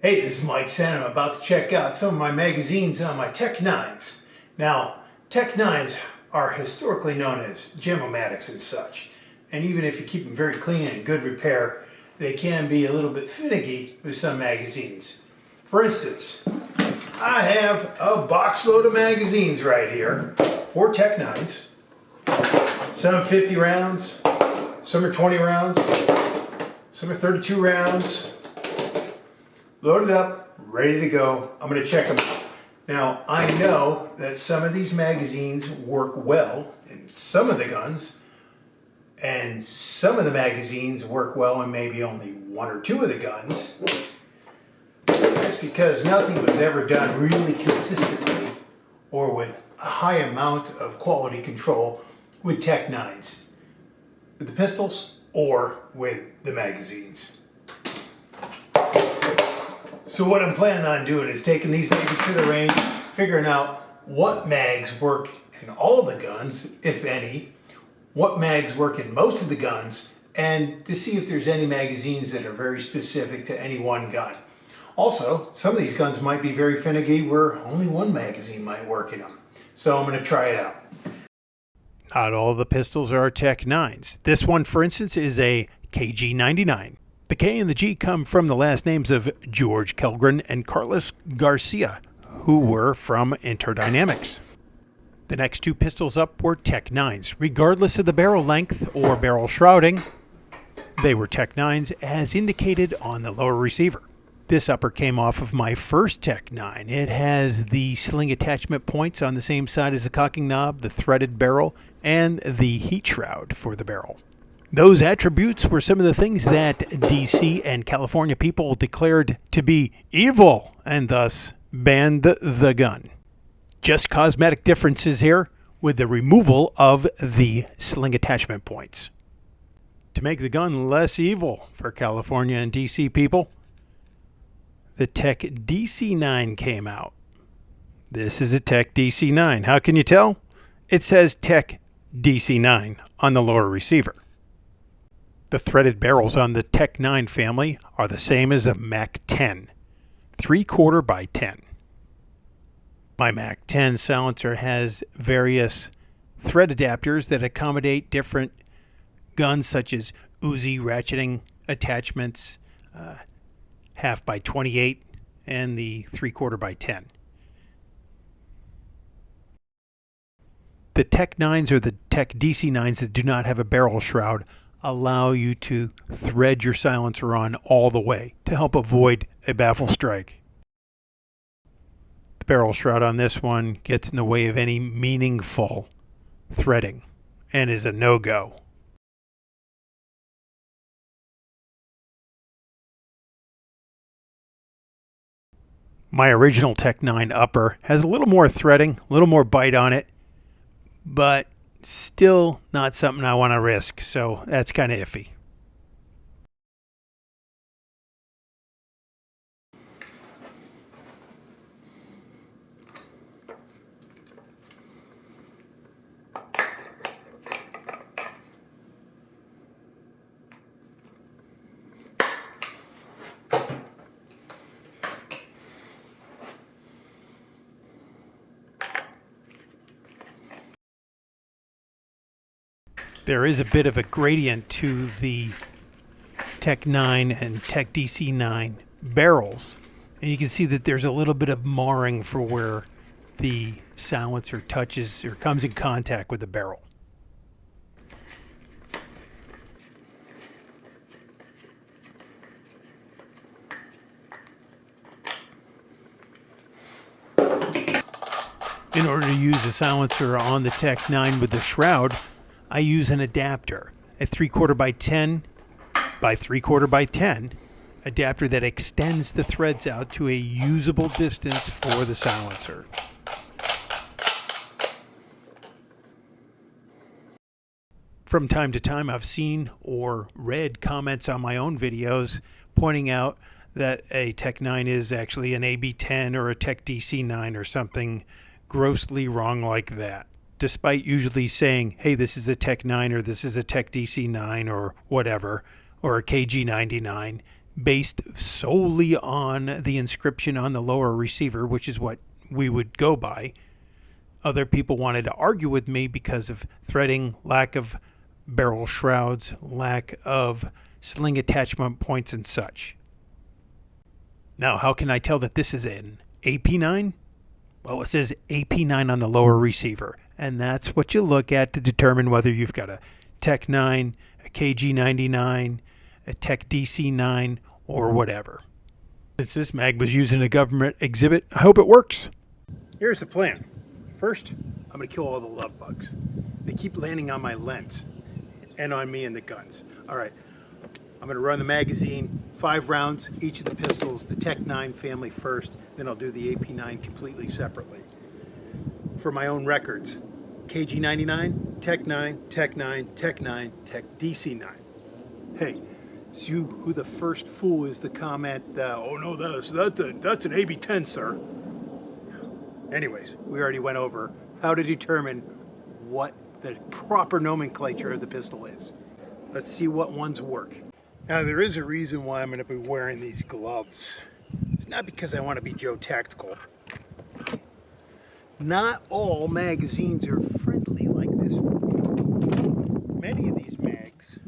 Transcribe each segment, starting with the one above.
Hey, this is Mike Senn. I'm about to check out some of my magazines on my TEC 9s. Now, TEC 9s are historically known as jam-o-matics and such. And even if you keep them very clean and in good repair, they can be a little bit finicky with some magazines. For instance, I have a box load of magazines right here for TEC 9s. Some are 50 rounds, some are 20 rounds, some are 32 rounds. Loaded up, ready to go. I'm going to check them out. Now, I know that some of these magazines work well in some of the guns, and some of the magazines work well in maybe only one or two of the guns. That's because nothing was ever done really consistently or with a high amount of quality control with TEC 9s, with the pistols or with the magazines. So what I'm planning on doing is taking these babies to the range, figuring out what mags work in all of the guns, if any, what mags work in most of the guns, and to see if there's any magazines that are very specific to any one gun. Also, some of these guns might be very finicky where only one magazine might work in them. So I'm going to try it out. Not all of the pistols are TEC 9s. This one, for instance, is a KG99. The K and the G come from the last names of George Kellgren and Carlos Garcia, who were from Interdynamics. The next two pistols up were TEC 9s. Regardless of the barrel length or barrel shrouding, they were TEC 9s as indicated on the lower receiver. This upper came off of my first TEC 9. It has the sling attachment points on the same side as the cocking knob, the threaded barrel, and the heat shroud for the barrel. Those attributes were some of the things that DC and California people declared to be evil and thus banned the gun. Just cosmetic differences here with the removal of the sling attachment points. To make the gun less evil for California and DC people, the TEC DC9 came out. This is a TEC DC9. How can you tell? It says TEC DC9 on the lower receiver. The threaded barrels on the TEC 9 family are the same as a Mac 10, 3/4 by 10. My Mac 10 silencer has various thread adapters that accommodate different guns such as Uzi ratcheting attachments, 1/2 by 28, and the 3/4 by 10. The TEC 9s or the TEC DC9s that do not have a barrel shroud allow you to thread your silencer on all the way to help avoid a baffle strike. The barrel shroud on this one gets in the way of any meaningful threading and is a no-go. My original TEC 9 upper has a little more threading, a little more bite on it, but still not something I want to risk, so that's kind of iffy. There is a bit of a gradient to the TEC 9 and TEC DC9 barrels, and you can see that there's a little bit of marring for where the silencer touches or comes in contact with the barrel. In order to use the silencer on the TEC 9 with the shroud, I use an adapter, a 3/4 by 10 by 3/4 by 10 adapter that extends the threads out to a usable distance for the silencer. From time to time, I've seen or read comments on my own videos pointing out that a TEC 9 is actually an AB10 or a TEC DC9 or something grossly wrong like that. Despite usually saying, hey, this is a TEC 9 or this is a TEC DC9 or whatever, or a KG99, based solely on the inscription on the lower receiver, which is what we would go by. Other people wanted to argue with me because of threading, lack of barrel shrouds, lack of sling attachment points and such. Now, how can I tell that this is an AP9? Well, it says AP9 on the lower receiver, and that's what you look at to determine whether you've got a TEC 9, a KG99, a TEC DC9, or whatever. Since this mag was used in a government exhibit, I hope it works. Here's the plan. First, I'm going to kill all the love bugs. They keep landing on my lens and on me and the guns. All right, I'm going to run the magazine, 5 rounds, each of the pistols, the TEC 9 family first, then I'll do the AP9 completely separately. For my own records, KG99, TEC 9, TEC 9, TEC 9, TEC DC9. Hey, it's you who the first fool is to comment, oh no, that's an AB10, sir. Anyways, we already went over how to determine what the proper nomenclature of the pistol is. Let's see what ones work. Now, there is a reason why I'm going to be wearing these gloves. It's not because I want to be Joe Tactical. Not all magazines are friendly like this one. Many of these mags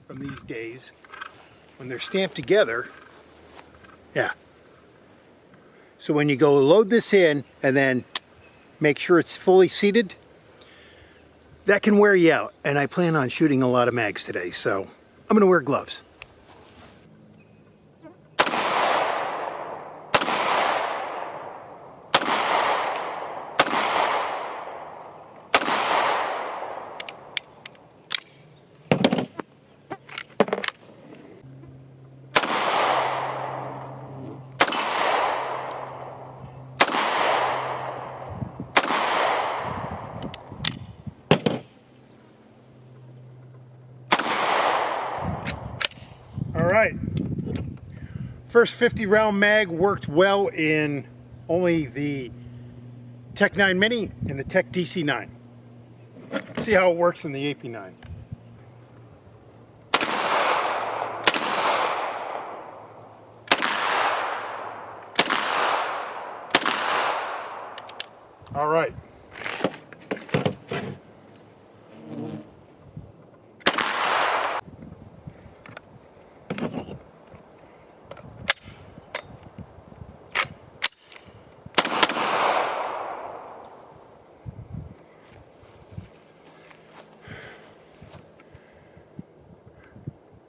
from these days, when they're stamped together, yeah. So when you go load this in and then make sure it's fully seated, that can wear you out. And I plan on shooting a lot of mags today, so I'm going to wear gloves. All right, first 50 round mag worked well in only the TEC 9 Mini and the TEC DC9. See how it works in the AP9. All right.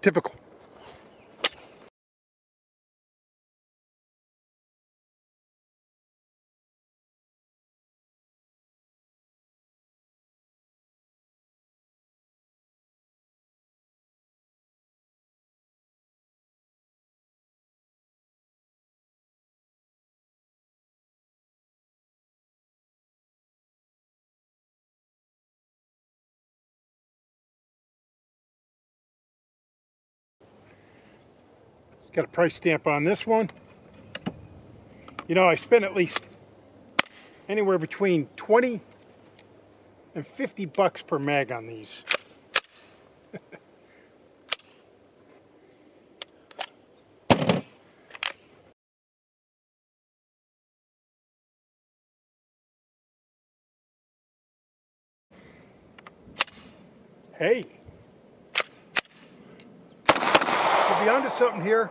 Typical. It's got a price stamp on this one. You know, I spent at least anywhere between 20 and 50 bucks per mag on these. Hey, we'll be onto something here.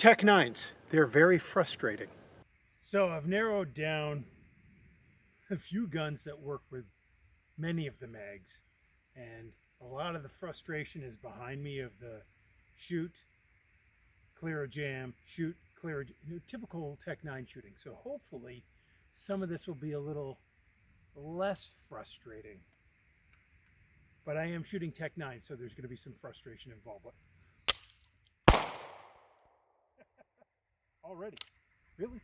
TEC 9s. They're very frustrating. So I've narrowed down a few guns that work with many of the mags, and a lot of the frustration is behind me of the shoot, clear a jam, shoot, clear a, typical TEC 9 shooting. So hopefully some of this will be a little less frustrating. But I am shooting TEC 9, so there's going to be some frustration involved. But already, really?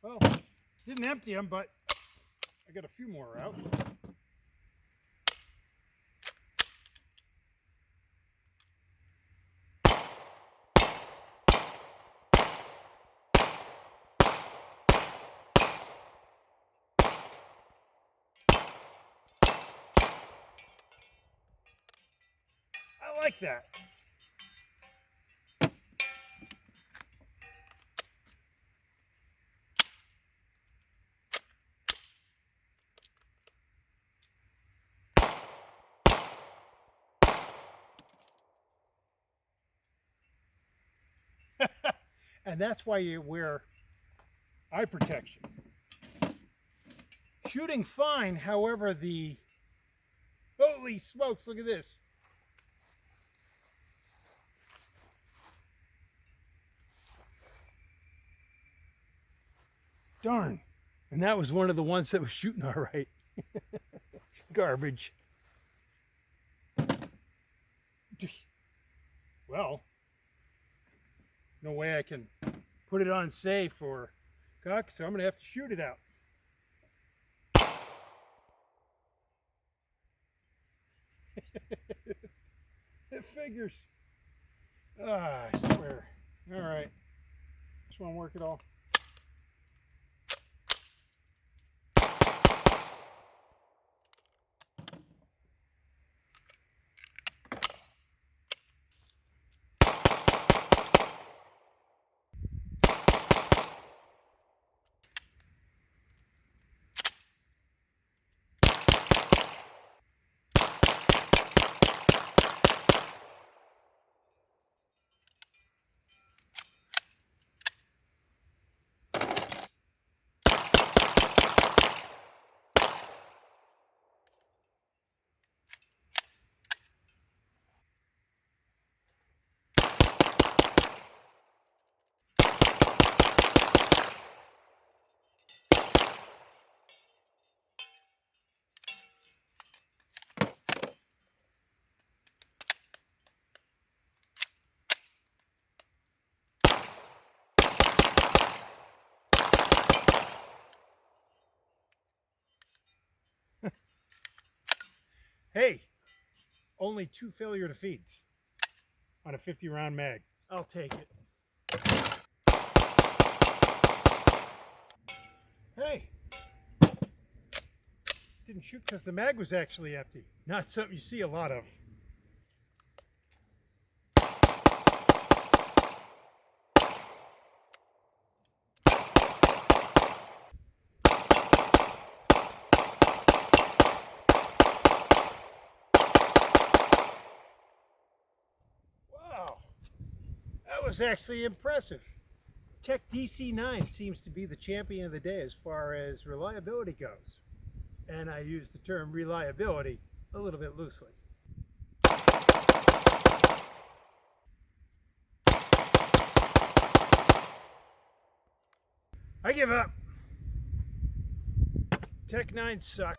Well, didn't empty them, but I got a few more out. I like that. And that's why you wear eye protection. Shooting fine, however, the... Holy smokes, look at this. Darn. And that was one of the ones that was shooting all right. Garbage. Well, no way I can put it on safe or cock, so I'm going to have to shoot it out. It figures. Ah, I swear. All right. This won't work at all. Hey, only 2 failure to feeds on a 50-round mag. I'll take it. Hey, didn't shoot because the mag was actually empty. Not something you see a lot of. Wow, that was actually impressive. TEC DC9 seems to be the champion of the day as far as reliability goes. And I use the term reliability a little bit loosely. I give up. TEC 9 sucks.